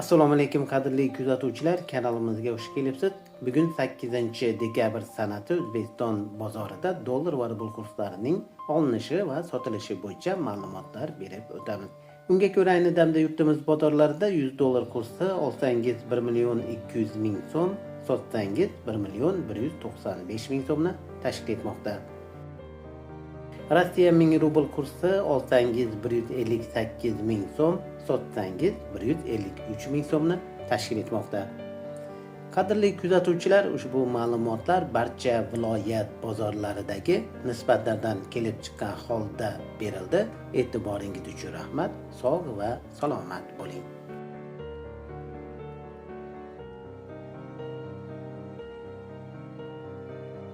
Assalomu alaykum qadrli kuzatuvchilar, kanalimizga xush kelibsiz. Bugun 8-dekabr sanati O'zbekiston bozorida dollar va rubl kurslarining olinishi va sotilishi bo'yicha ma'lumotlar berib o'tamiz. Unga ko'ra ayni damda yurtimiz bozorlarida 100 dollar kursi olsangiz 1.200.000 so'm, sotsangiz 1.195.000 so'mni tashkil etmoqda. Rossiya 1000 rubl kursi olsangiz 158.000 so'm, sotsangiz 153.000 so'mni tashkil etmoqda. Qadrli kuzatuvchilar, ushbu ma'lumotlar barcha viloyat bozorlaridagi nisbatlardan kelib chiqqan holda berildi. E'tiboringiz uchun rahmat. Sog' va salomat bo'ling.